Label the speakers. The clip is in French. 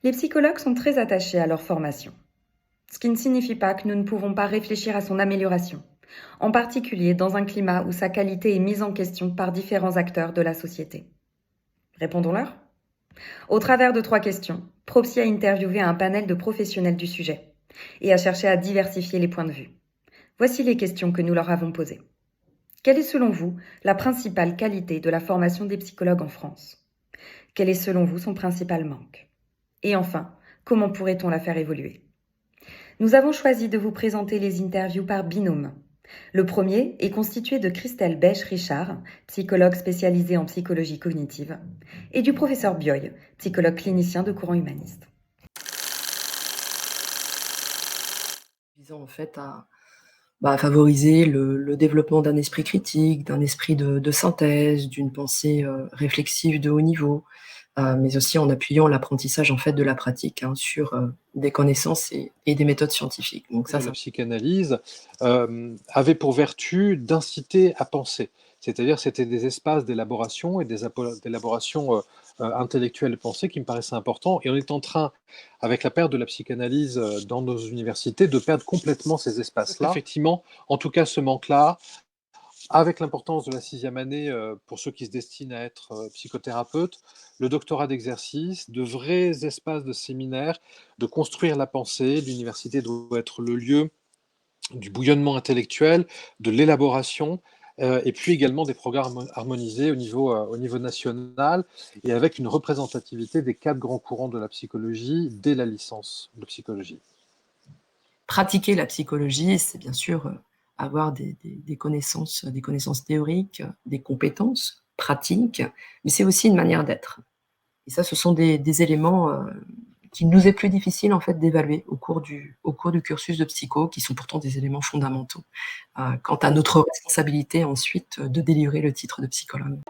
Speaker 1: Les psychologues sont très attachés à leur formation, ce qui ne signifie pas que nous ne pouvons pas réfléchir à son amélioration, en particulier dans un climat où sa qualité est mise en question par différents acteurs de la société. Répondons-leur. Au travers de 3 questions, Propsy a interviewé un panel de professionnels du sujet et a cherché à diversifier les points de vue. Voici les questions que nous leur avons posées. Quelle est selon vous la principale qualité de la formation des psychologues en France? Quel est selon vous son principal manque? Et enfin, comment pourrait-on la faire évoluer? Nous avons choisi de vous présenter les interviews par binôme. Le premier est constitué de Christelle Bèche-Richard, psychologue spécialisée en psychologie cognitive, et du professeur Bioy, psychologue clinicien de courant humaniste.
Speaker 2: Visant en fait à favoriser le développement d'un esprit critique, d'un esprit de synthèse, d'une pensée, réflexive de haut niveau, mais aussi en appuyant l'apprentissage en fait de la pratique, hein, sur, des connaissances et des méthodes scientifiques. Donc ça,
Speaker 3: De la psychanalyse avait pour vertu d'inciter à penser. C'est-à-dire c'était des espaces d'élaboration et d'élaboration intellectuelle de pensée qui me paraissaient importants. Et on est en train, avec la perte de la psychanalyse dans nos universités, de perdre complètement ces espaces-là. Effectivement, en tout cas, ce manque-là, avec l'importance de la 6e année pour ceux qui se destinent à être psychothérapeutes, le doctorat d'exercice, de vrais espaces de séminaire, de construire la pensée. L'université doit être le lieu du bouillonnement intellectuel, de l'élaboration, et puis également des programmes harmonisés au niveau national et avec une représentativité des 4 grands courants de la psychologie dès la licence de psychologie.
Speaker 2: pratiquer la psychologie, c'est bien sûr, avoir des connaissances théoriques, des compétences pratiques, mais c'est aussi une manière d'être. Et ça, ce sont des éléments, qu'il nous est plus difficile en fait d'évaluer au cours du cursus de psycho, qui sont pourtant des éléments fondamentaux, quant à notre responsabilité ensuite de délivrer le titre de psychologue.